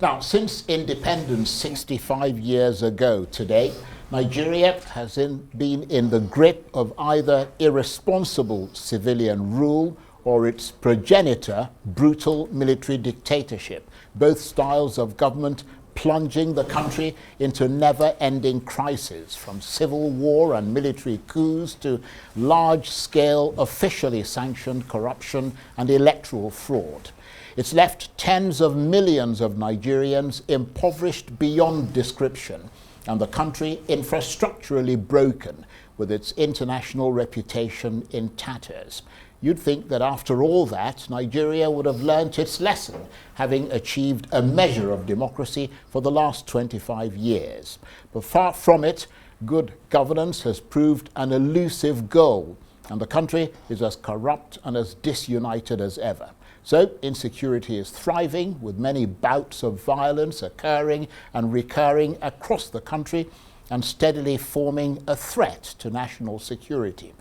Now, since independence 65 years ago today, Nigeria has been in the grip of either irresponsible civilian rule or its progenitor, brutal military dictatorship, both styles of government plunging the country into never-ending crises, from civil war and military coups to large-scale officially sanctioned corruption and electoral fraud. It's left tens of millions of Nigerians impoverished beyond description, and the country infrastructurally broken, with its international reputation in tatters. You'd think that after all that, Nigeria would have learnt its lesson, having achieved a measure of democracy for the last 25 years. But far from it, good governance has proved an elusive goal, and the country is as corrupt and as disunited as ever. So insecurity is thriving, with many bouts of violence occurring and recurring across the country and steadily forming a threat to national security.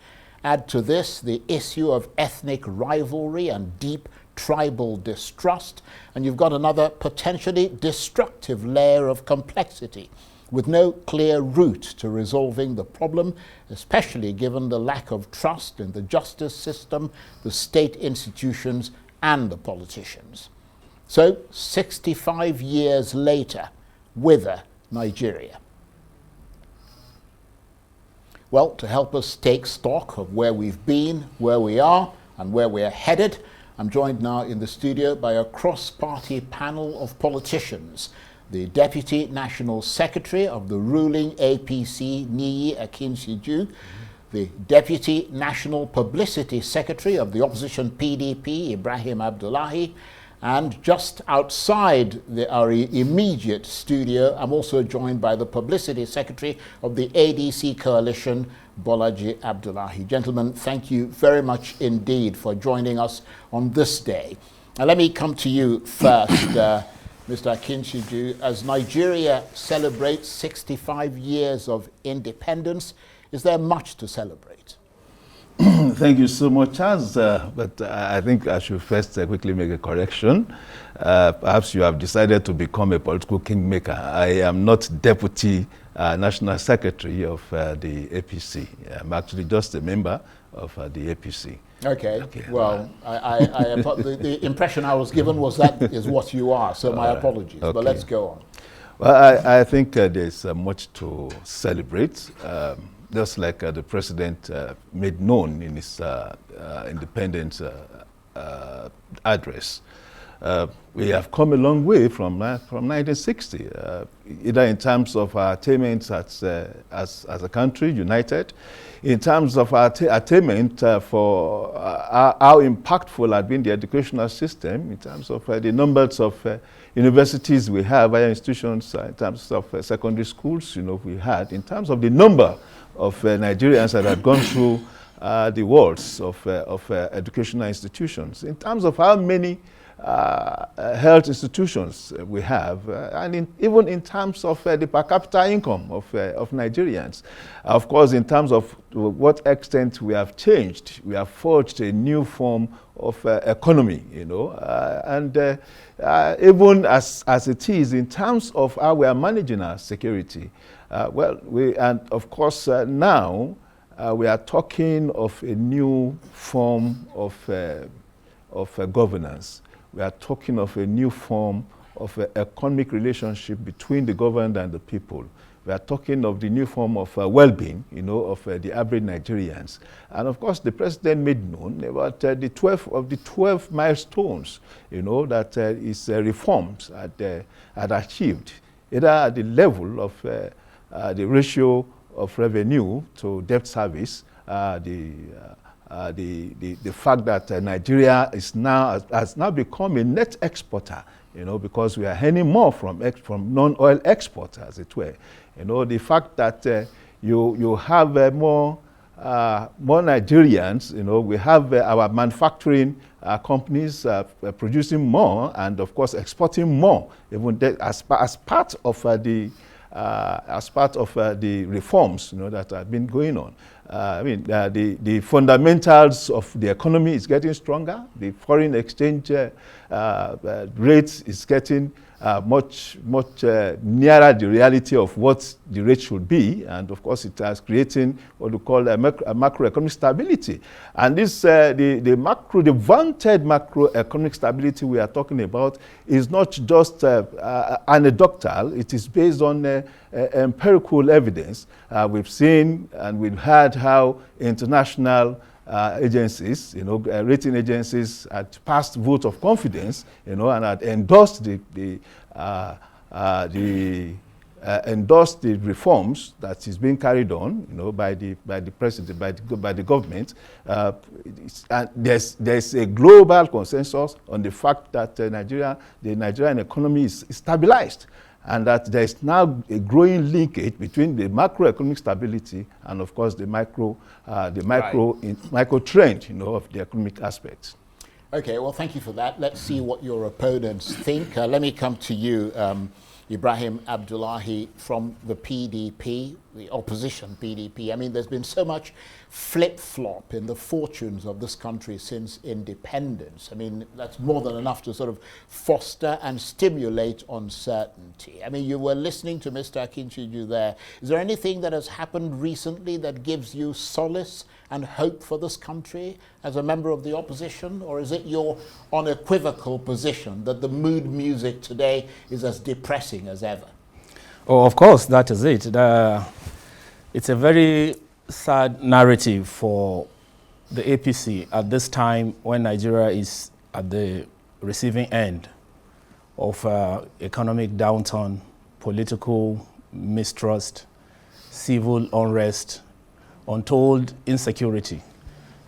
Add to this the issue of ethnic rivalry and deep tribal distrust, and you've got another potentially destructive layer of complexity, with no clear route to resolving the problem, especially given the lack of trust in the justice system, the state institutions, and the politicians. So, 65 years later, whither Nigeria? Well, to help us take stock of where we've been, where we are, and where we're headed, I'm joined now in the studio by a cross-party panel of politicians. The Deputy National Secretary of the ruling APC, Akinsiju, the Deputy National Publicity Secretary of the opposition PDP, Ibrahim Abdullahi, and just outside our immediate studio, I'm also joined by the Publicity Secretary of the ADC Coalition, Bolaji Abdullahi. Gentlemen, thank you very much indeed for joining us on this day. Now let me come to you first, Mr. Akinsiju. As Nigeria celebrates 65 years of independence, is there much to celebrate? Thank you so much, Charles. But I think I should first quickly make a correction. Perhaps you have decided to become a political kingmaker. I am not Deputy National Secretary of the APC. I'm actually just a member of the APC. Okay. Well, the impression I was given was that is what you are, so my apologies. Okay. But let's go on. Well, I think there's much to celebrate. Just like the president made known in his independence address. We have come a long way from 1960, either in terms of our attainments as a country, united, in terms of our attainment for how impactful had been the educational system, in terms of the numbers of universities we have, higher institutions, in terms of secondary schools, we had, in terms of the number of Nigerians that had gone through the walls of educational institutions, in terms of how many health institutions we have, and even in terms of the per capita income of Nigerians. Of course, in terms of what extent we have changed, we have forged a new form of economy, and even as it is in terms of how we are managing our security. And of course now we are talking of a new form of governance. We are talking of a new form of economic relationship between the governed and the people. We are talking of the new form of well-being, of the average Nigerians. And of course, the president made known about the 12 milestones, that his reforms had achieved, either at the level of the ratio of revenue to debt service, the fact that Nigeria has now become a net exporter, because we are earning more from non-oil exports, as it were. The fact that you have more Nigerians, we have our manufacturing companies producing more and, of course, exporting more, even as part of the reforms that have been going on. the fundamentals of the economy is getting stronger. The foreign exchange rate is getting much nearer the reality of what the rate should be, and of course it has creating what we call a macroeconomic stability. And this the vaunted macroeconomic stability we are talking about is not just anecdotal. It is based on empirical evidence. We've seen and we've heard how international agencies, rating agencies had passed vote of confidence, and had endorsed endorsed the reforms that is being carried on, by the president, by the government. And there's a global consensus on the fact that the Nigerian economy is stabilized, and that there is now a growing linkage between the macroeconomic stability and, of course, the micro trend, of the economic aspects. Okay, well, thank you for that. Let's see what your opponents think. Let me come to you, Ibrahim Abdullahi from the PDP, the opposition PDP. I mean, there's been so much flip-flop in the fortunes of this country since independence. I mean, that's more than enough to sort of foster and stimulate uncertainty. I mean, you were listening to Mr. Akinsiju there. Is there anything that has happened recently that gives you solace and hope for this country as a member of the opposition? Or is it your unequivocal position that the mood music today is as depressing as ever? Oh, of course, that is it. It's a very sad narrative for the APC at this time when Nigeria is at the receiving end of economic downturn, political mistrust, civil unrest, untold insecurity,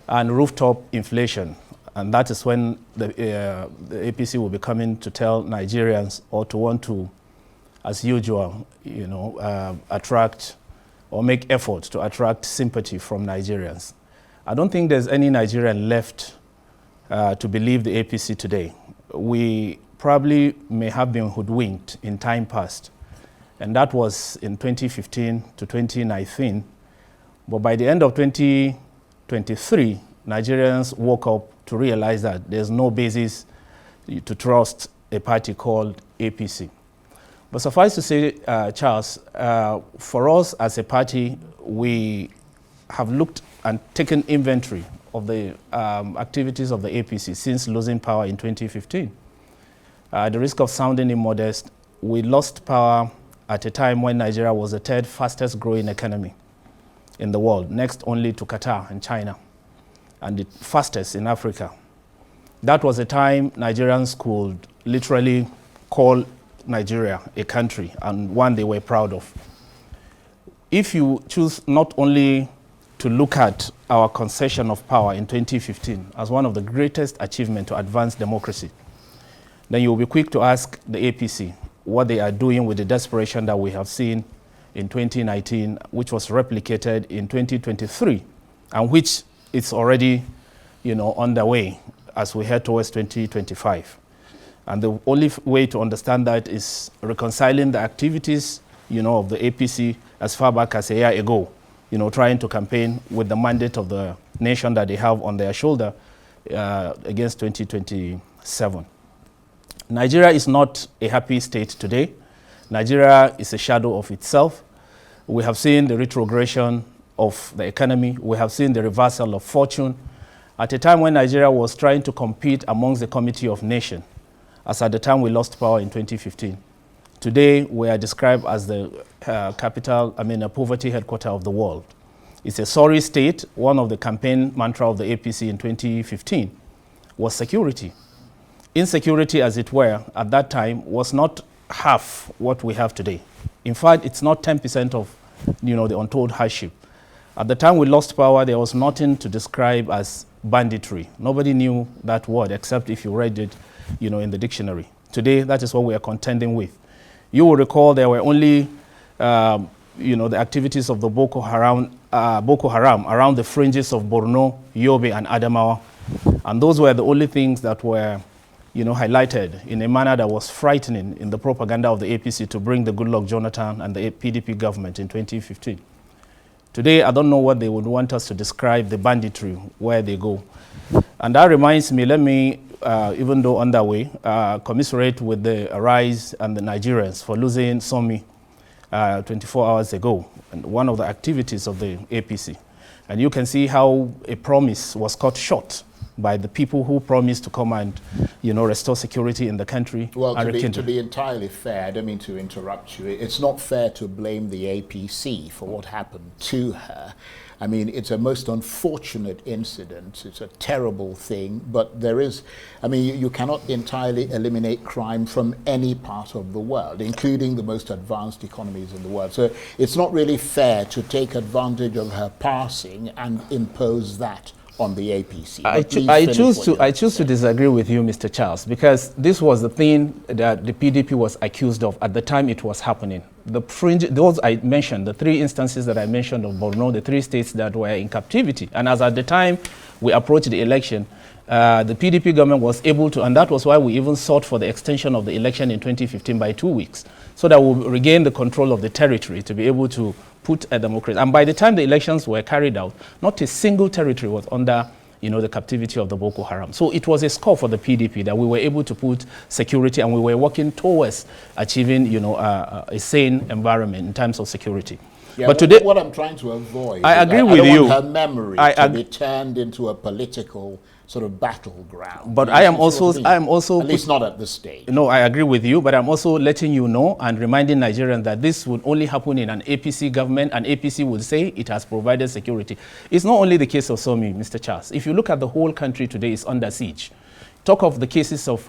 and rooftop inflation. And that is when the APC will be coming to tell Nigerians, or to want to, as usual, attract or make efforts to attract sympathy from Nigerians. I don't think there's any Nigerian left to believe the APC today. We probably may have been hoodwinked in time past, and that was in 2015 to 2019. But by the end of 2023, Nigerians woke up to realize that there's no basis to trust a party called APC. But suffice to say, Charles, for us as a party, we have looked and taken inventory of the activities of the APC since losing power in 2015. At the risk of sounding immodest, we lost power at a time when Nigeria was the third fastest growing economy in the world, next only to Qatar and China, and the fastest in Africa. That was a time Nigerians could literally call Nigeria a country, and one they were proud of. If you choose not only to look at our concession of power in 2015 as one of the greatest achievements to advance democracy, then you will be quick to ask the APC what they are doing with the desperation that we have seen in 2019, which was replicated in 2023, and which is already, underway as we head towards 2025. And the only way to understand that is reconciling the activities, of the APC as far back as a year ago, trying to campaign with the mandate of the nation that they have on their shoulder against 2027. Nigeria is not a happy state today. Nigeria is a shadow of itself. We have seen the retrogression of the economy. We have seen the reversal of fortune at a time when Nigeria was trying to compete amongst the Committee of Nations, as at the time we lost power in 2015. Today, we are described as the a poverty headquarter of the world. It's a sorry state. One of the campaign mantra of the APC in 2015 was security. Insecurity, as it were, at that time was not half what we have today. In fact, it's not 10% of the untold hardship. At the time we lost power, there was nothing to describe as banditry. Nobody knew that word except if you read it in the dictionary. Today, that is what we are contending with. You will recall there were only, the activities of the Boko Haram around the fringes of Borno, Yobe, and Adamawa. And those were the only things that were, highlighted in a manner that was frightening in the propaganda of the APC to bring the Goodluck Jonathan and the PDP government in 2015. Today, I don't know what they would want us to describe the banditry, where they go. And that reminds me, let me, even though underway, commiserate with the Arise and the Nigerians for losing Somi 24 hours ago, and one of the activities of the APC. And you can see how a promise was cut short by the people who promised to come and, restore security in the country. Well, to be entirely fair, I don't mean to interrupt you. It's not fair to blame the APC for what happened to her. I mean, it's a most unfortunate incident. It's a terrible thing, but there is, I mean, you cannot entirely eliminate crime from any part of the world, including the most advanced economies in the world. So it's not really fair to take advantage of her passing and impose that on the APC. I choose to disagree with you, Mr. Charles, because this was the thing that the PDP was accused of at the time it was happening. The fringe, those I mentioned, the 3 instances that I mentioned of Borno, the 3 states that were in captivity. And as at the time we approached the election, the PDP government was able to, and that was why we even sought for the extension of the election in 2015 by 2 weeks, so that we'll regain the control of the territory to be able to put a democracy. And by the time the elections were carried out, not a single territory was under the captivity of the Boko Haram. So it was a score for the PDP that we were able to put security, and we were working towards achieving a sane environment in terms of security. Yeah, but today, what I'm trying to avoid, I agree with I don't you. want her memory to be turned into a political sort of battleground. But I am also at least not at this stage. No, I agree with you, but I'm also letting you know and reminding Nigerians that this would only happen in an APC government, and APC would say it has provided security. It's not only the case of Somi, Mr. Charles. If you look at the whole country today, is under siege. Talk of the cases of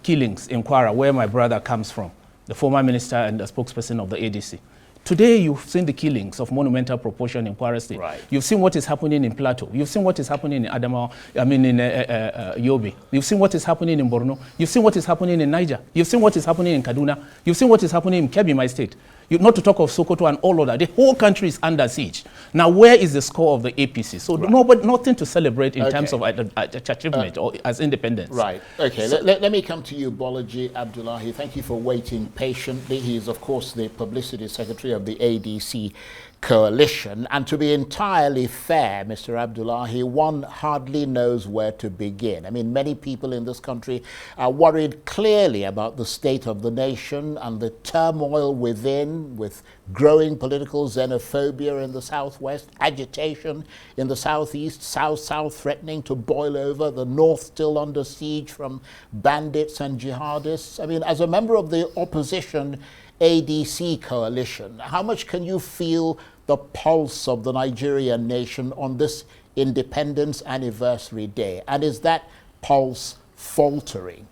killings in Kwara, where my brother comes from, the former minister and the spokesperson of the ADC. Today, you've seen the killings of monumental proportion in Kwara State. Right. You've seen what is happening in Plateau. You've seen what is happening in Adamawa, in Yobe. You've seen what is happening in Borno. You've seen what is happening in Niger. You've seen what is happening in Kaduna. You've seen what is happening in Kebbi, my state. Not to talk of Sokoto and all of that. The whole country is under siege. Now, where is the score of the APC? So nothing to celebrate in terms of achievement or as independence. Right. Okay. So let me come to you, Bolaji Abdullahi. Thank you for waiting patiently. He is, of course, the publicity secretary of the ADC coalition. And to be entirely fair, Mr. Abdullahi, one hardly knows where to begin. I mean, many people in this country are worried clearly about the state of the nation and the turmoil within, with growing political xenophobia in the southwest, agitation in the southeast, south threatening to boil over, the north still under siege from bandits and jihadists. I mean, as a member of the opposition ADC coalition, how much can you feel the pulse of the Nigerian nation on this Independence Anniversary Day? And is that pulse faltering?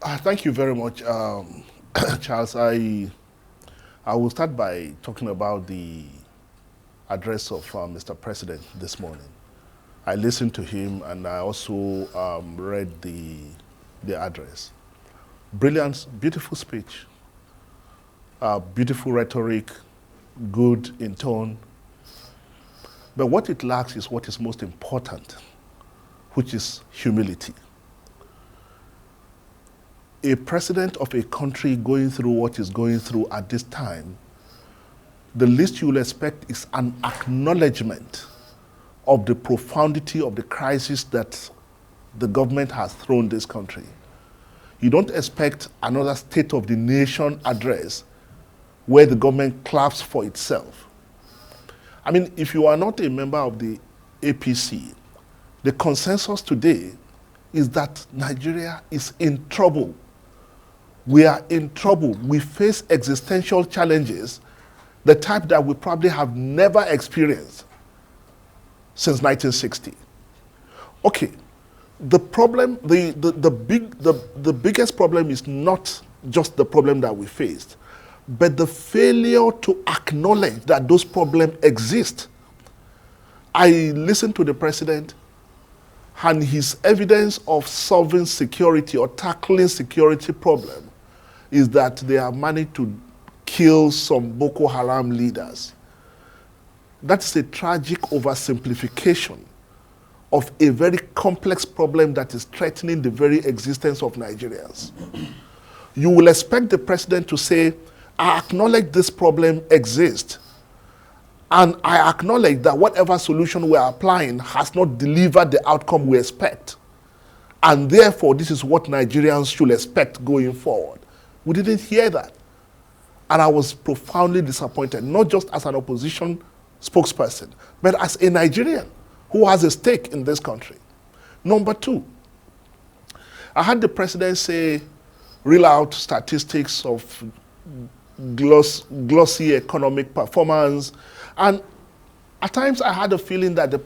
Thank you very much, Charles. I will start by talking about the address of Mr. President this morning. I listened to him, and I also read the address. Brilliant, beautiful speech. Beautiful rhetoric, good in tone. But what it lacks is what is most important, which is humility. A president of a country going through what is going through at this time, the least you will expect is an acknowledgement of the profundity of the crisis that the government has thrown this country. You don't expect another State of the Nation address where the government claps for itself. I mean, if you are not a member of the APC, the consensus today is that Nigeria is in trouble. We are in trouble. We face existential challenges, the type that we probably have never experienced since 1960. Okay, the problem, the biggest problem is not just the problem that we faced, but the failure to acknowledge that those problems exist. I listened to the president, and his evidence of solving security or tackling security problem is that they have managed to kill some Boko Haram leaders. That's a tragic oversimplification of a very complex problem that is threatening the very existence of Nigerians. You will expect the president to say, I acknowledge this problem exists. And I acknowledge that whatever solution we're applying has not delivered the outcome we expect. And therefore, this is what Nigerians should expect going forward. We didn't hear that. And I was profoundly disappointed, not just as an opposition spokesperson, but as a Nigerian who has a stake in this country. Number two, I had the president say, reel out statistics of glossy economic performance. And at times I had a feeling that the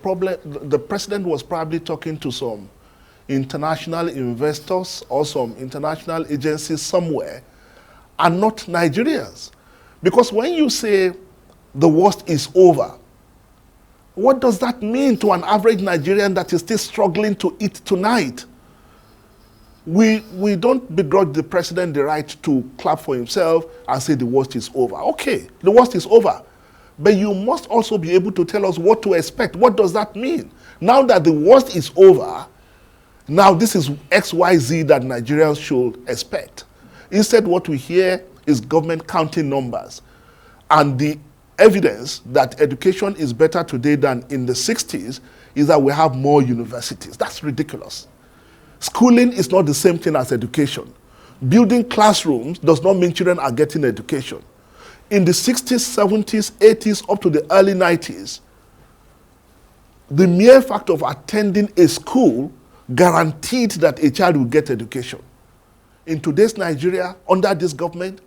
president was probably talking to some international investors or some international agencies somewhere, and not Nigerians. Because when you say the worst is over, what does that mean to an average Nigerian that is still struggling to eat tonight? We don't begrudge the president the right to clap for himself and say the worst is over. Okay, the worst is over. But you must also be able to tell us what to expect. What does that mean? Now that the worst is over, now this is XYZ that Nigerians should expect. Instead, what we hear is government counting numbers. And the evidence that education is better today than in the 60s is that we have more universities. That's ridiculous. Schooling is not the same thing as education. Building classrooms does not mean children are getting education. In the 60s, 70s, 80s, up to the early 90s, the mere fact of attending a school guaranteed that a child will get education. In today's Nigeria, under this government,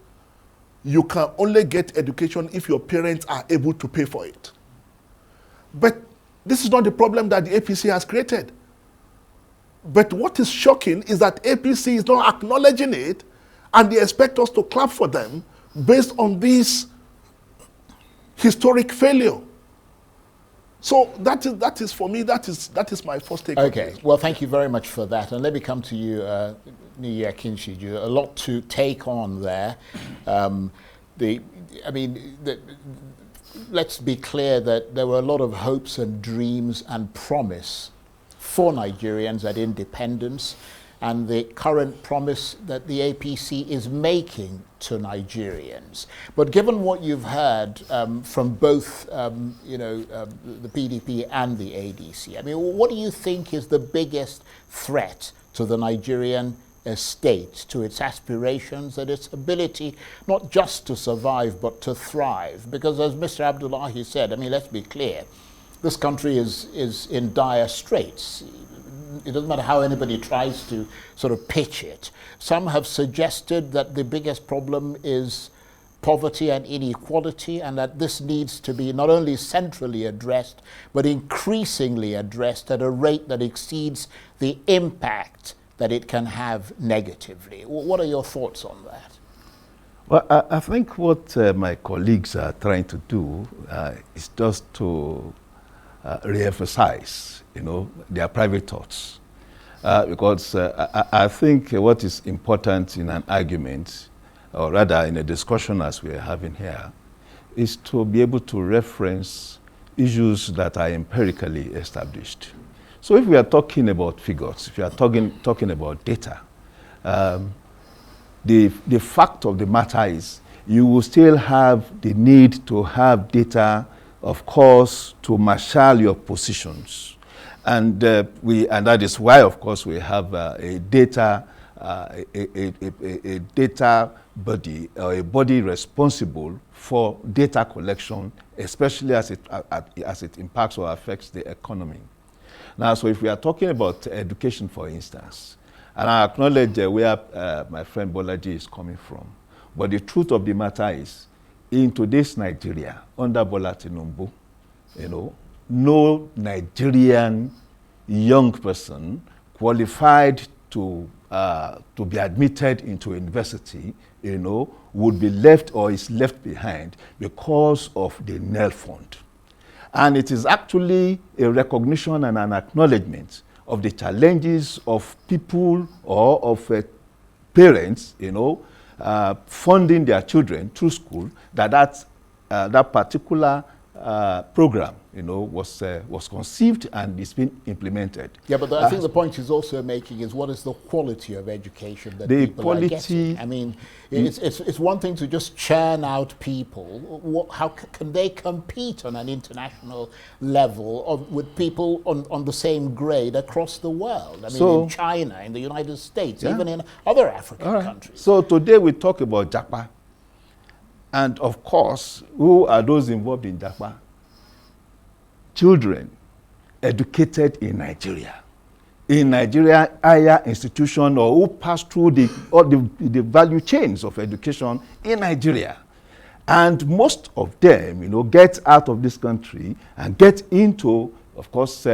you can only get education if your parents are able to pay for it. But this is not the problem that the APC has created. But what is shocking is that APC is not acknowledging it, and they expect us to clap for them based on this historic failure. So that is for me, that is my first take. Okay, well, thank you very much for that. And let me come to you, Akinsiju. A lot to take on there. Let's be clear that there were a lot of hopes and dreams and promise for Nigerians at independence, and the current promise that the APC is making to Nigerians. But given what you've heard from both the PDP and the ADC, I mean, what do you think is the biggest threat to the Nigerian state, to its aspirations and its ability not just to survive but to thrive? Because as Mr. Abdullahi said, I mean, let's be clear, this country is in dire straits. It doesn't matter how anybody tries to sort of pitch it. Some have suggested that the biggest problem is poverty and inequality, and that this needs to be not only centrally addressed, but increasingly addressed at a rate that exceeds the impact that it can have negatively. What are your thoughts on that? Well, I think what my colleagues are trying to do is just to re-emphasize, their private thoughts. Because I think what is important in an argument, or rather in a discussion as we are having here, is to be able to reference issues that are empirically established. So if we are talking about figures, if we are talking about data, the fact of the matter is you will still have the need to have data, of course, to marshal your positions. And that is why, of course, we have a data body, or a body responsible for data collection, especially as it impacts or affects the economy. Now, so if we are talking about education, for instance, and I acknowledge where my friend Bolaji is coming from, but the truth of the matter is, in today's Nigeria, under Bola Tinubu, no Nigerian young person qualified to be admitted into university, would be left or is left behind because of the NEL fund. And it is actually a recognition and an acknowledgement of the challenges of people or of parents, funding their children through school, that particular program, was conceived and is being implemented. Yeah, but I think the point he's also making is what is the quality of education that people are getting? I mean, it's one thing to just churn out people. How can they compete on an international level with people on the same grade across the world? I mean, in China, in the United States, even in other African countries. So today we talk about JAPA. And of course, who are those involved in JAPA? Children educated in Nigeria. In Nigeria, higher institution, or who pass through the value chains of education in Nigeria. And most of them, get out of this country and get into, of course,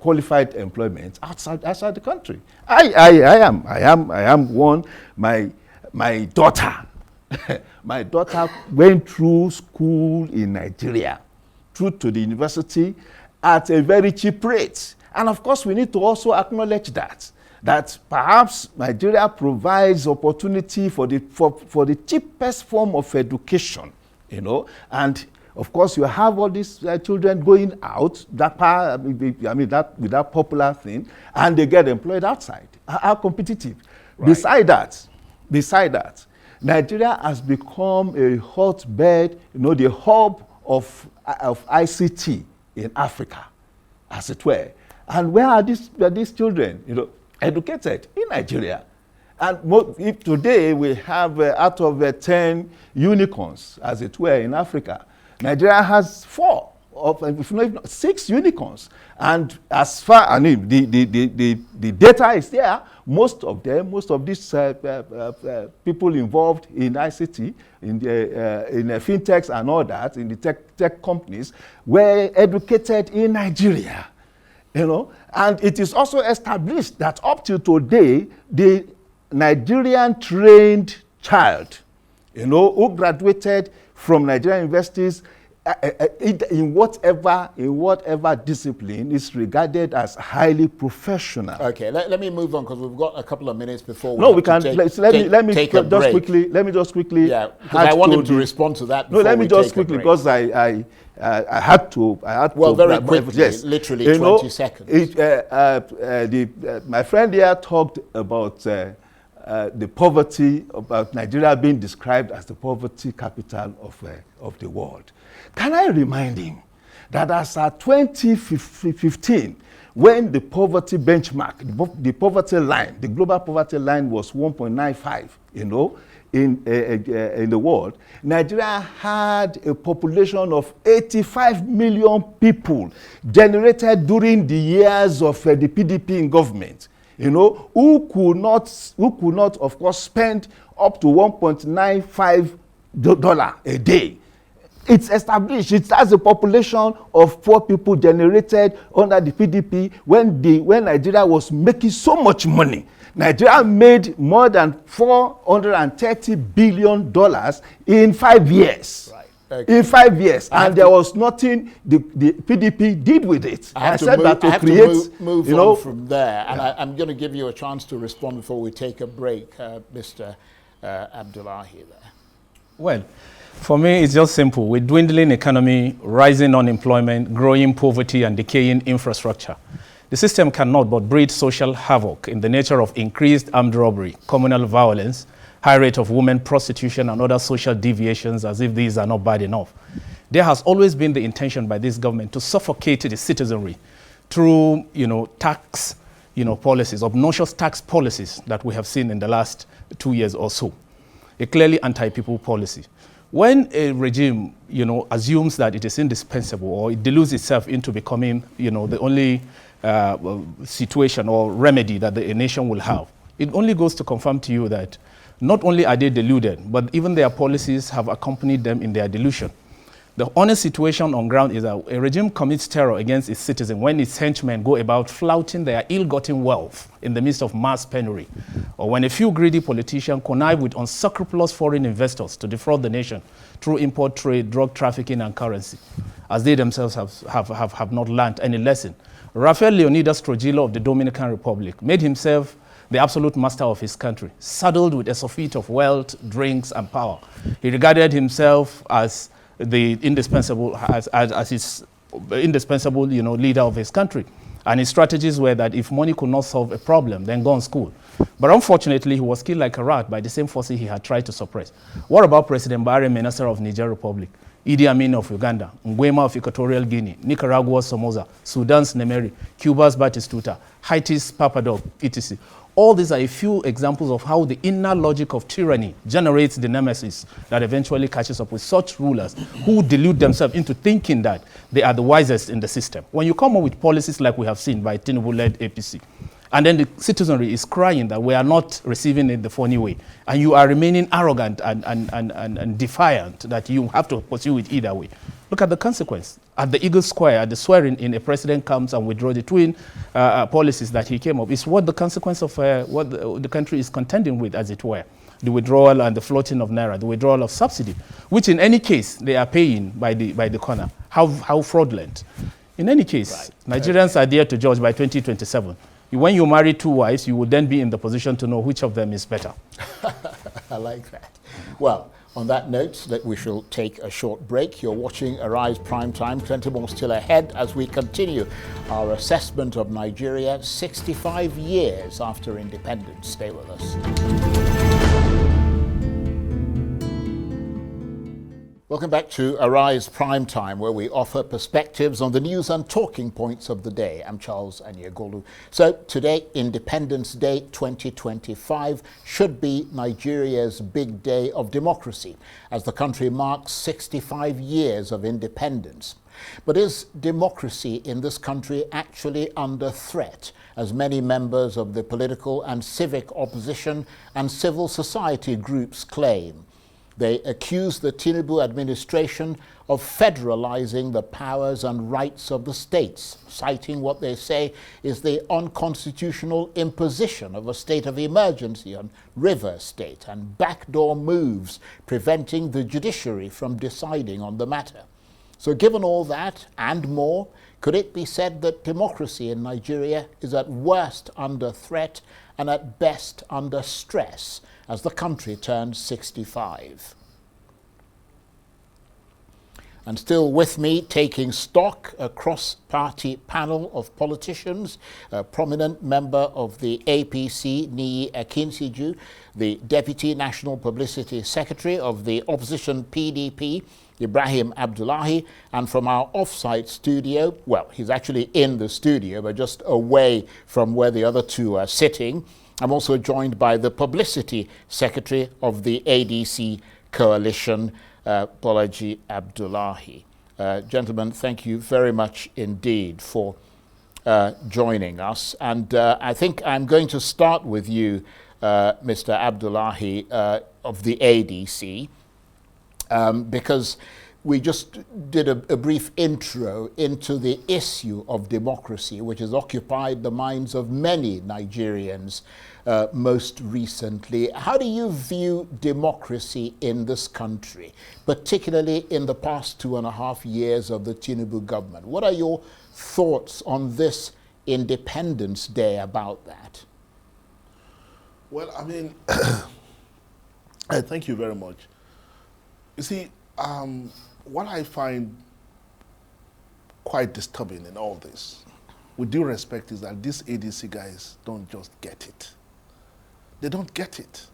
qualified employment outside the country. I am one. My daughter. My daughter went through school in Nigeria, through to the university at a very cheap rate. And of course, we need to also acknowledge that perhaps Nigeria provides opportunity for the cheapest form of education, and of course, you have all these children going out, with that popular thing, and they get employed outside. How competitive. Right. Beside that, Nigeria has become a hotbed, the hub of ICT in Africa, as it were. And where are these children, educated in Nigeria? And if today we have out of 10 unicorns, as it were, in Africa, Nigeria has 4, if not 6 unicorns. And as far, the data is there. Most of these people involved in ICT, in the fintechs and all that, in the tech companies, were educated in Nigeria. And it is also established that up to today, the Nigerian trained child, who graduated from Nigerian universities, in whatever discipline, is regarded as highly professional. Okay, let me move on because we've got a couple of minutes before we let me take a break. Let me just quickly. Yeah, because I want him to respond to that. No, let me just quickly, because I had to. Well, very quickly, yes. Literally 20 seconds. My friend here talked about the poverty, about Nigeria being described as the poverty capital of the world. Can I remind him that as at 2015, when the poverty benchmark, the poverty line, the global poverty line was 1.95, in the world, Nigeria had a population of 85 million people generated during the years of the PDP in government, who could not, of course, spend up to $1.95 a day. It's established. It has a population of poor people generated under the PDP when Nigeria was making so much money. Nigeria made more than $430 billion in 5 years. Right. Okay. In 5 years, and there was nothing the PDP did with it. I have to move on from there, and I'm going to give you a chance to respond before we take a break, Mr. Abdullahi there. Well, for me, it's just simple. With dwindling economy, rising unemployment, growing poverty, and decaying infrastructure, the system cannot but breed social havoc in the nature of increased armed robbery, communal violence, high rate of women prostitution, and other social deviations, as if these are not bad enough. There has always been the intention by this government to suffocate the citizenry through, tax, policies, obnoxious tax policies that we have seen in the last 2 years or so. A clearly anti-people policy. When a regime, assumes that it is indispensable, or it deludes itself into becoming, the only situation or remedy that a nation will have, it only goes to confirm to you that not only are they deluded, but even their policies have accompanied them in their delusion. The honest situation on ground is that a regime commits terror against its citizens when its henchmen go about flouting their ill-gotten wealth in the midst of mass penury, or when a few greedy politicians connive with unscrupulous foreign investors to defraud the nation through import trade, drug trafficking, and currency, as they themselves have not learned any lesson. Rafael Leonidas Trujillo of the Dominican Republic made himself the absolute master of his country, saddled with a surfeit of wealth, drinks, and power. He regarded himself as the indispensable as his indispensable, leader of his country. And his strategies were that if money could not solve a problem, then go on school. But unfortunately, he was killed like a rat by the same forces he had tried to suppress. What about President Barre Menasser of Niger Republic, Idi Amin of Uganda, Nguema of Equatorial Guinea, Nicaragua's Somoza, Sudan's Nemeri, Cuba's Batistuta, Haiti's Papadog, etc.? All these are a few examples of how the inner logic of tyranny generates the nemesis that eventually catches up with such rulers who delude themselves into thinking that they are the wisest in the system. When you come up with policies like we have seen by Tinubu-led APC, and then the citizenry is crying that we are not receiving it the funny way, and you are remaining arrogant and defiant that you have to pursue it either way. Look at the consequence. At the Eagle Square, at the swearing-in, a president comes and withdraws the twin policies that he came up. It's what the consequence of what the country is contending with, as it were. The withdrawal and the floating of naira, the withdrawal of subsidy, which in any case they are paying by the corner. How fraudulent. In any case, right. Nigerians are there to judge by 2027. When you marry two wives, you will then be in the position to know which of them is better. I like that. Well, on that note, that we shall take a short break. You're watching Arise Prime Time. Plenty more still ahead as we continue our assessment of Nigeria 65 years after independence. Stay with us. Welcome back to Arise Prime Time, where we offer perspectives on the news and talking points of the day. I'm Charles Anyagolu. So today, Independence Day 2025 should be Nigeria's big day of democracy, as the country marks 65 years of independence. But is democracy in this country actually under threat, as many members of the political and civic opposition and civil society groups claim? They accuse the Tinubu administration of federalizing the powers and rights of the states, citing what they say is the unconstitutional imposition of a state of emergency on River State and backdoor moves preventing the judiciary from deciding on the matter. So given all that and more, could it be said that democracy in Nigeria is at worst under threat and at best under stress as the country turns 65? And still with me, taking stock, a cross-party panel of politicians, a prominent member of the APC, Akinsiju, the Deputy National Publicity Secretary of the opposition PDP, Ibrahim Abdullahi, and from our off-site studio, well, he's actually in the studio, but just away from where the other two are sitting. I'm also joined by the Publicity Secretary of the ADC Coalition, Bolaji Abdullahi. Gentlemen, thank you very much indeed for joining us. And I think I'm going to start with you, Mr. Abdullahi of the ADC, because we just did a brief intro into the issue of democracy, which has occupied the minds of many Nigerians most recently. How do you view democracy in this country, particularly in the past 2.5 years of the Tinubu government? What are your thoughts on this Independence Day about that? Well, I mean, thank you very much. You see, what I find quite disturbing in all this, with due respect, is that these ADC guys don't just get it. They don't get it.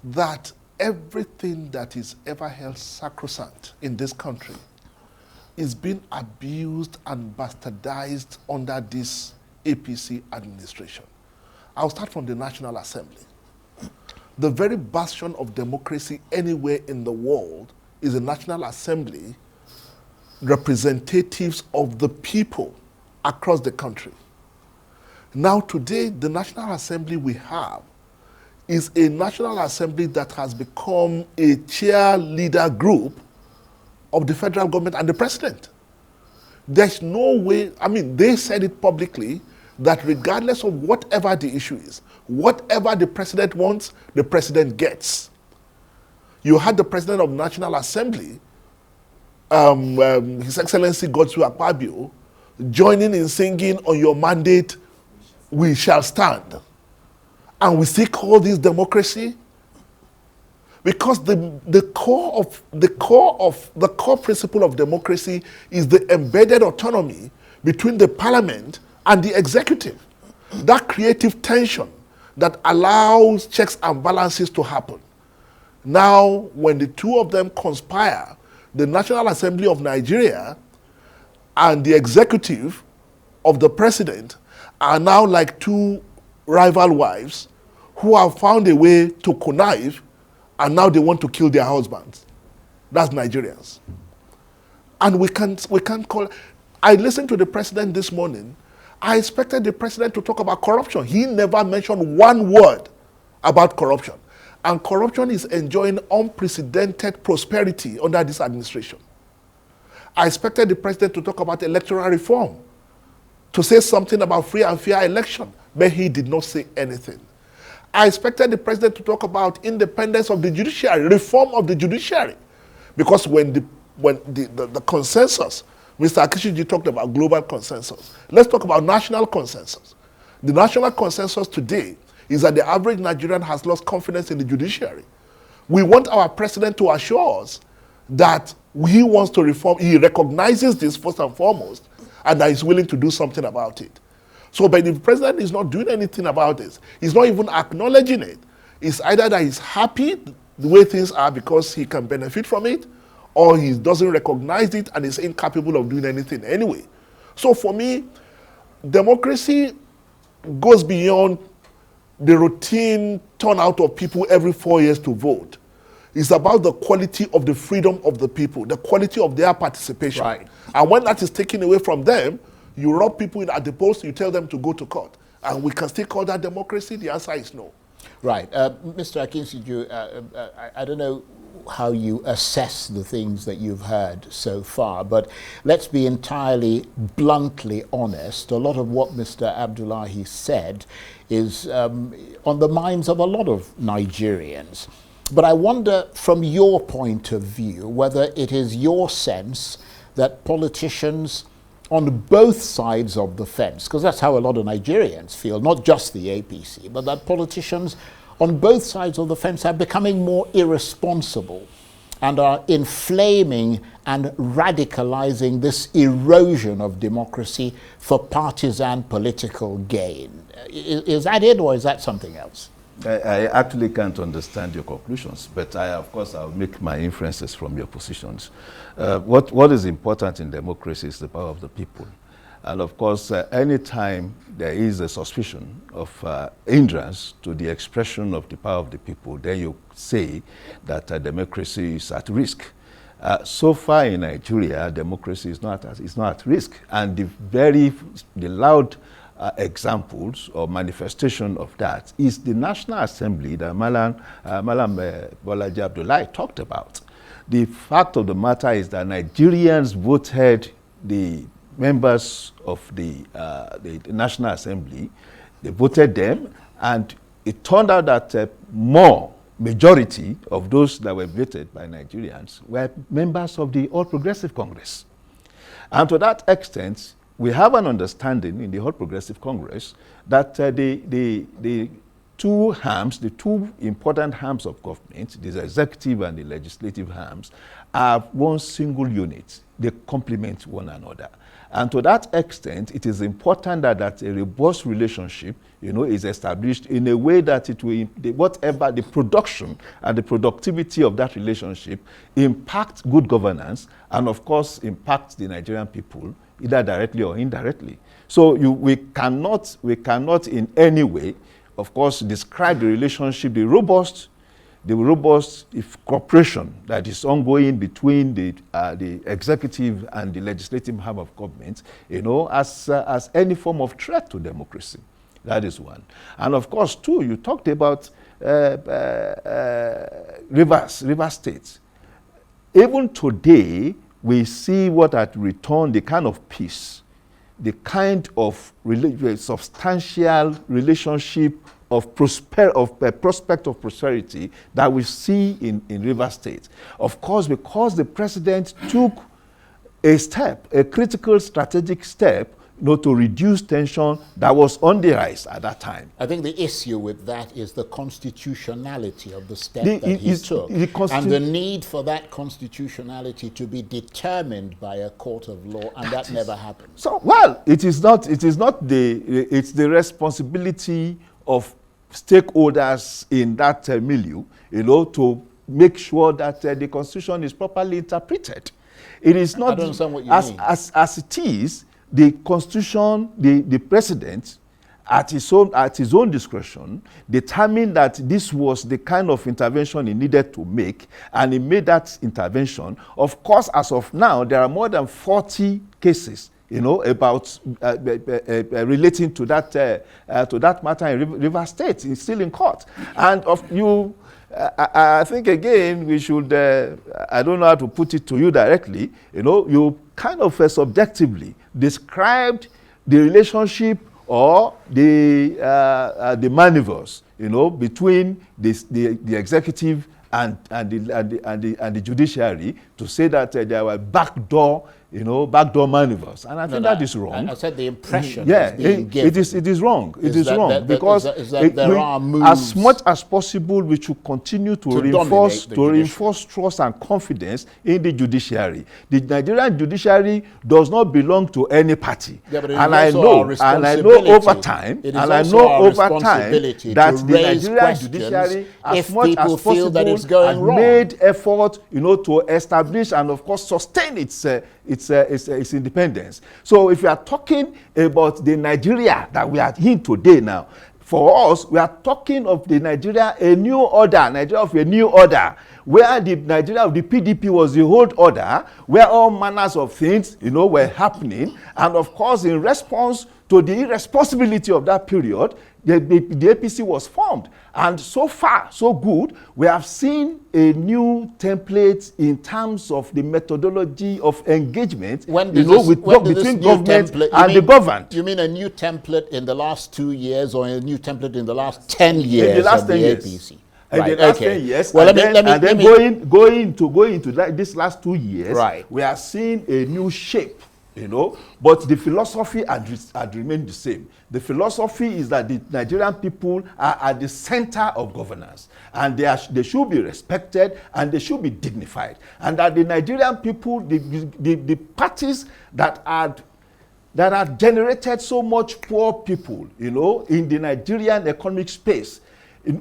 That everything that is ever held sacrosanct in this country is being abused and bastardized under this APC administration. I'll start from the National Assembly. The very bastion of democracy anywhere in the world is the National Assembly, representatives of the people across the country. Now today, the National Assembly we have is a National Assembly that has become a cheerleader group of the federal government and the president. There's no way, I mean, they said it publicly that regardless of whatever the issue is, whatever the president wants, the president gets. You had the president of the National Assembly, His Excellency Godswill Akpabio, joining in singing "On Your Mandate, We Shall Stand." And we still call this democracy? Because the core principle of democracy is the embedded autonomy between the parliament and the executive. That creative tension that allows checks and balances to happen. Now, when the two of them conspire, the National Assembly of Nigeria and the executive of the president are now like two rival wives who have found a way to connive, and now they want to kill their husbands. That's Nigerians. And we can't call. I listened to the president this morning. I expected the president to talk about corruption. He never mentioned one word about corruption. And corruption is enjoying unprecedented prosperity under this administration. I expected the president to talk about electoral reform, to say something about free and fair election, but he did not say anything. I expected the president to talk about independence of the judiciary, reform of the judiciary. Because when the consensus, Mr. Akinsiju talked about global consensus. Let's talk about national consensus. The national consensus today is that the average Nigerian has lost confidence in the judiciary. We want our president to assure us that he wants to reform, he recognizes this first and foremost, and that he's willing to do something about it. So, but if the president is not doing anything about this, he's not even acknowledging it, it's either that he's happy the way things are because he can benefit from it, or he doesn't recognize it and is incapable of doing anything anyway. So for me, democracy goes beyond the routine turnout of people every 4 years to vote. It's about the quality of the freedom of the people, the quality of their participation. Right. And when that is taken away from them, you rob people at the polls, you tell them to go to court. And we can still call that democracy? The answer is no. Right. Mr. Akinsiju, I don't know how you assess the things that you've heard so far, but let's be entirely bluntly honest. A lot of what Mr. Abdullahi said is on the minds of a lot of Nigerians. But I wonder, from your point of view, whether it is your sense that politicians on both sides of the fence, because that's how a lot of Nigerians feel, not just the APC, but that politicians on both sides of the fence are becoming more irresponsible and are inflaming and radicalizing this erosion of democracy for partisan political gain. Is that it, or is that something else? I actually can't understand your conclusions, but of course, I'll make my inferences from your positions. What is important in democracy is the power of the people. And of course, anytime there is a suspicion of hindrance to the expression of the power of the people, then you say that democracy is at risk. So far in Nigeria, democracy is not at risk. And the loud examples or manifestation of that is the National Assembly that Malam Bolaji Abdullahi talked about. The fact of the matter is that Nigerians voted the members of the National Assembly. They voted them, and it turned out that majority of those that were voted by Nigerians were members of the All Progressive Congress. And to that extent, we have an understanding in the All Progressive Congress that the two important arms of government, the executive and the legislative arms, are one single unit. They complement one another. And to that extent, it is important that a robust relationship, is established in a way that it will, whatever the production and the productivity of that relationship impact good governance and, of course, impact the Nigerian people, either directly or indirectly. So we cannot in any way, of course, describe the relationship, the robust cooperation that is ongoing between the executive and the legislative arm of government, as any form of threat to democracy. That is one. And of course, two, you talked about Rivers State. Even today, we see what had returned the kind of peace, the kind of substantial relationship of prospect of prosperity that we see in Rivers State. Of course, because the president took a critical strategic step to reduce tension that was on the rise at that time. I think the issue with that is the constitutionality of the step that he took, and the need for that constitutionality to be determined by a court of law, and that never happened. So, well, it's the responsibility of stakeholders in that milieu, to make sure that the Constitution is properly interpreted. It is not, I don't understand what you mean. As it is, the Constitution, the President, at his own discretion, determined that this was the kind of intervention he needed to make, and he made that intervention. Of course, as of now, there are more than 40 cases, about relating to that matter in Rivers State. It's still in court, and I think again we should. I don't know how to put it to you directly. You kind of subjectively described the relationship or the maneuvers, between the executive and the judiciary, to say that there were backdoor maneuvers, and I think that is wrong. I said the impression. Yeah, being given it is wrong. It is wrong because there are moves, as much as possible, we should continue to reinforce trust and confidence in the judiciary. The Nigerian judiciary does not belong to any party, and I know over time that the Nigerian judiciary, as much as possible, has made effort, to establish and of course sustain its independence. So if we are talking about the Nigeria that we are in today now, for us, we are talking of the Nigeria of a new order, where the Nigeria of the PDP was the old order, where all manners of things, were happening, and of course, in response to the irresponsibility of that period, the APC was formed. And so far, so good, we have seen a new template in terms of the methodology of engagement between government and the governed. You mean a new template in the last 2 years, or a new template in the last 10 years? In the last 10 years. APC? In the last 10 years, well, going into this last 2 years, right, we are seeing a new shape. But the philosophy had remained the same. The philosophy is that the Nigerian people are at the center of governance, and they should be respected and they should be dignified, and that the Nigerian people, the parties that had generated so much poor people, in the Nigerian economic space,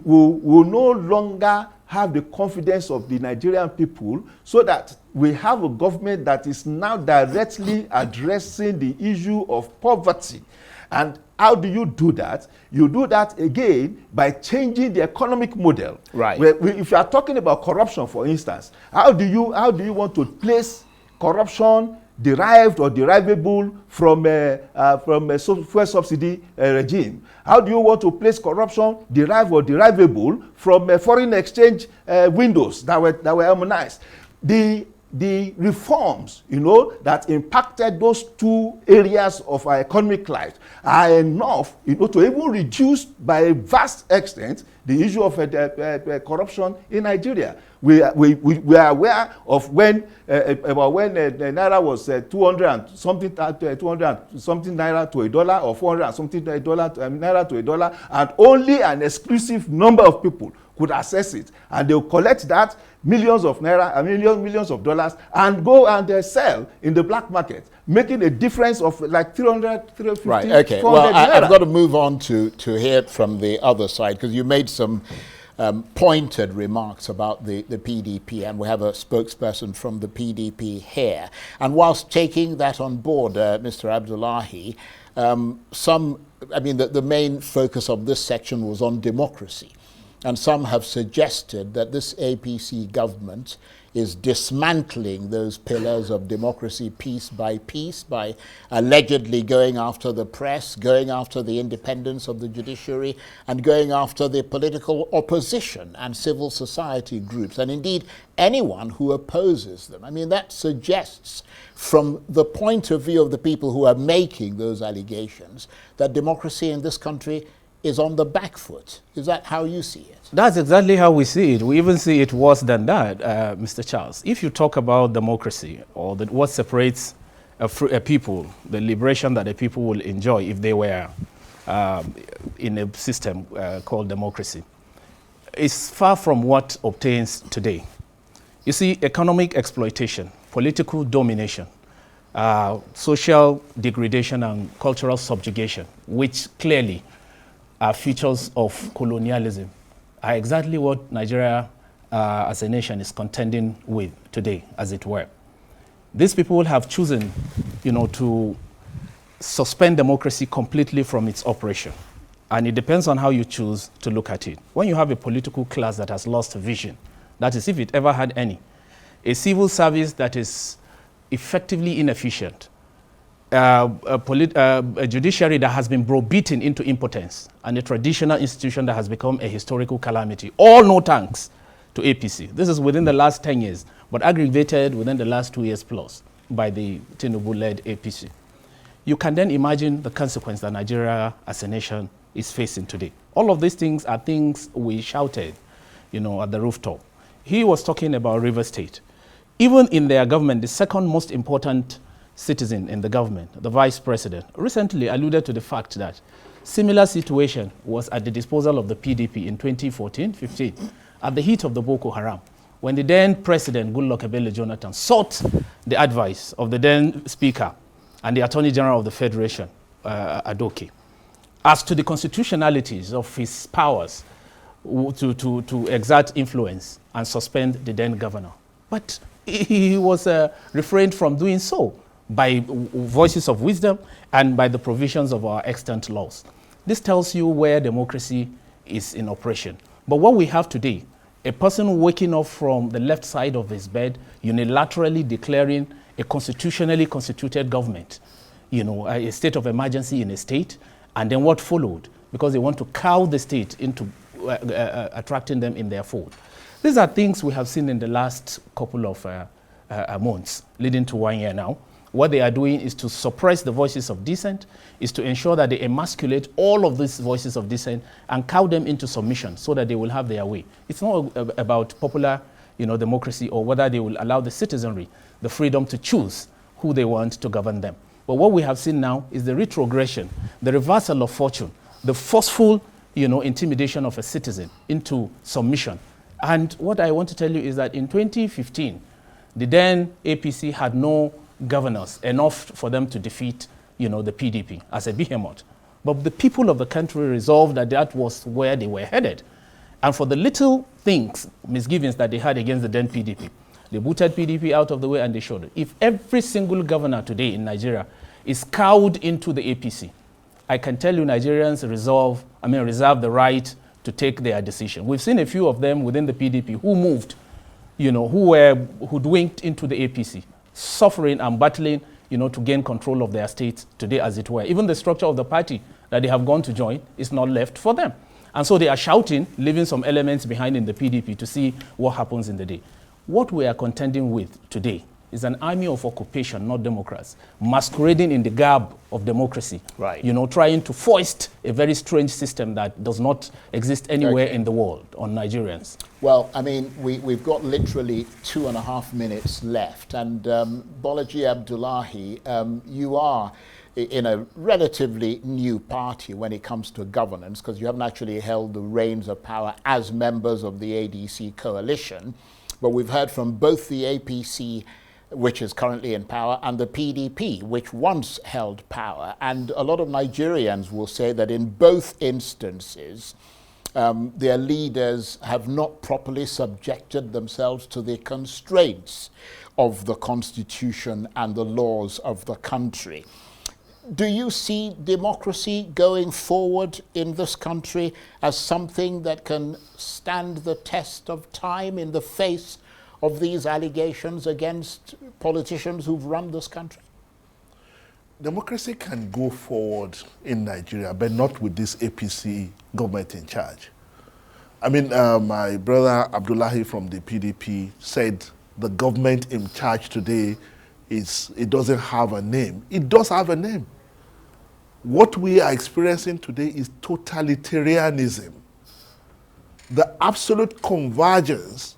will no longer have the confidence of the Nigerian people, so that we have a government that is now directly addressing the issue of poverty. And how do you do that? You do that again by changing the economic model. Right. If you are talking about corruption, for instance, how do you want to place corruption derived or derivable from a fuel subsidy regime? How do you want to place corruption derived or derivable from foreign exchange windows that were harmonized? The reforms, that impacted those two areas of our economic life are enough, to even reduce by a vast extent the issue of corruption in Nigeria. We are aware of when naira was 200 something naira to $1, or 400 something naira to $1, and only an exclusive number of people could access it, and they'll collect that millions of naira, millions of dollars, and go and sell in the black market, making a difference of like 300, 350, right, okay. 400 well, naira. I've got to move on to hear it from the other side, because you made some pointed remarks about the PDP, and we have a spokesperson from the PDP here. And whilst taking that on board, Mr. Abdullahi, the main focus of this section was on democracy. And some have suggested that this APC government is dismantling those pillars of democracy piece by piece by allegedly going after the press, going after the independence of the judiciary, and going after the political opposition and civil society groups, and indeed anyone who opposes them. That suggests, from the point of view of the people who are making those allegations, that democracy in this country is on the back foot. Is that how you see it? That's exactly how we see it. We even see it worse than that, Mr. Charles. If you talk about democracy, or what separates a people, the liberation that the people will enjoy if they were in a system called democracy, is far from what obtains today. You see, economic exploitation, political domination, social degradation and cultural subjugation, which clearly are features of colonialism, are exactly what Nigeria as a nation is contending with today, as it were. These people have chosen, to suspend democracy completely from its operation. And it depends on how you choose to look at it. When you have a political class that has lost vision, that is, if it ever had any, a civil service that is effectively inefficient, a judiciary that has been browbeaten into impotence, and a traditional institution that has become a historical calamity, all no thanks to APC. This is within the last 10 years, but aggravated within the last 2 years plus by the Tinubu-led APC. You can then imagine the consequence that Nigeria as a nation is facing today. All of these things are things we shouted, at the rooftop. He was talking about River State. Even in their government, the second most important citizen in the government, the vice president, recently alluded to the fact that similar situation was at the disposal of the PDP in 2014-15, at the heat of the Boko Haram, when the then president, Goodluck Ebele Jonathan, sought the advice of the then speaker and the Attorney General of the Federation, Adoke, as to the constitutionalities of his powers to exert influence and suspend the then governor. But he was refrained from doing so by voices of wisdom and by the provisions of our extant laws. This tells you where democracy is in operation. But what we have today, a person waking up from the left side of his bed, unilaterally declaring a constitutionally constituted government, a state of emergency in a state, and then what followed, because they want to cow the state into attracting them in their fold. These are things we have seen in the last couple of months, leading to 1 year now. What they are doing is to suppress the voices of dissent, is to ensure that they emasculate all of these voices of dissent and cow them into submission so that they will have their way. It's not about popular democracy or whether they will allow the citizenry the freedom to choose who they want to govern them. But what we have seen now is the retrogression, the reversal of fortune, the forceful intimidation of a citizen into submission. And what I want to tell you is that in 2015, the then APC had no governors enough for them to defeat the PDP as a behemoth. But the people of the country resolved that that was where they were headed. And for the little things, misgivings that they had against the then PDP, they booted PDP out of the way and they showed it. If every single governor today in Nigeria is cowed into the APC, I can tell you Nigerians reserve the right to take their decision. We've seen a few of them within the PDP who moved, who were hoodwinked into the APC, suffering and battling, to gain control of their states today, as it were. Even the structure of the party that they have gone to join is not left for them. And so they are shouting, leaving some elements behind in the PDP to see what happens in the day. What we are contending with today is an army of occupation, not Democrats, masquerading in the garb of democracy, right. Trying to foist a very strange system that does not exist anywhere in the world on Nigerians. Well, we've got literally 2.5 minutes left. And Bolaji Abdullahi, you are in a relatively new party when it comes to governance, because you haven't actually held the reins of power as members of the ADC coalition. But we've heard from both the APC, which is currently in power, and the PDP, which once held power. And a lot of Nigerians will say that in both instances, their leaders have not properly subjected themselves to the constraints of the constitution and the laws of the country. Do you see democracy going forward in this country as something that can stand the test of time in the face of these allegations against politicians who've run this country? Democracy can go forward in Nigeria, but not with this APC government in charge. My brother Abdullahi from the PDP said the government in charge today it doesn't have a name. It does have a name. What we are experiencing today is totalitarianism. The absolute convergence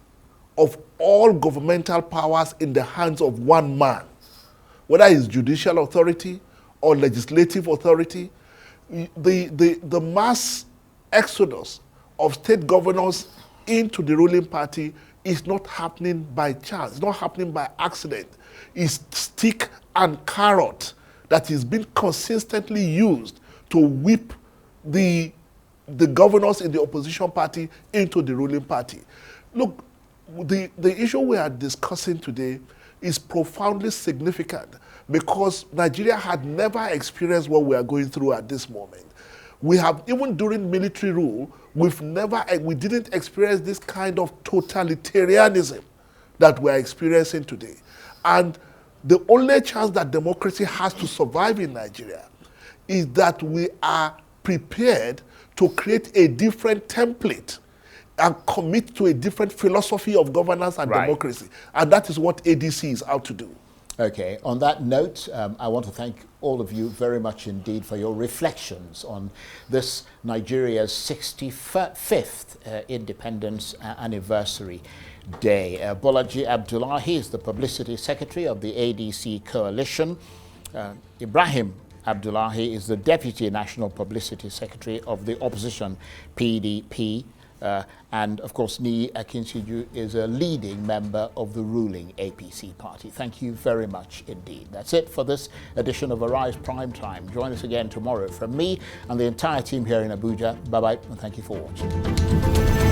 of all governmental powers in the hands of one man. whether it's judicial authority or legislative authority, the mass exodus of state governors into the ruling party is not happening by chance, it's not happening by accident. It's stick and carrot that is being consistently used to whip the governors in the opposition party into the ruling party. Look, the issue we are discussing today is profoundly significant because Nigeria had never experienced what we are going through at this moment. We have, even during military rule, we didn't experience this kind of totalitarianism that we are experiencing today. And the only chance that democracy has to survive in Nigeria is that we are prepared to create a different template and commit to a different philosophy of governance and democracy. And that is what ADC is out to do. Okay, on that note, I want to thank all of you very much indeed for your reflections on this Nigeria's 65th independence anniversary day. Bolaji Abdullahi is the Publicity Secretary of the ADC Coalition. Ibrahim Abdullahi is the Deputy National Publicity Secretary of the Opposition PDP. And of course, Akinsiju is a leading member of the ruling APC party. Thank you very much indeed. That's it for this edition of Arise Prime Time. Join us again tomorrow from me and the entire team here in Abuja. Bye-bye, and thank you for watching.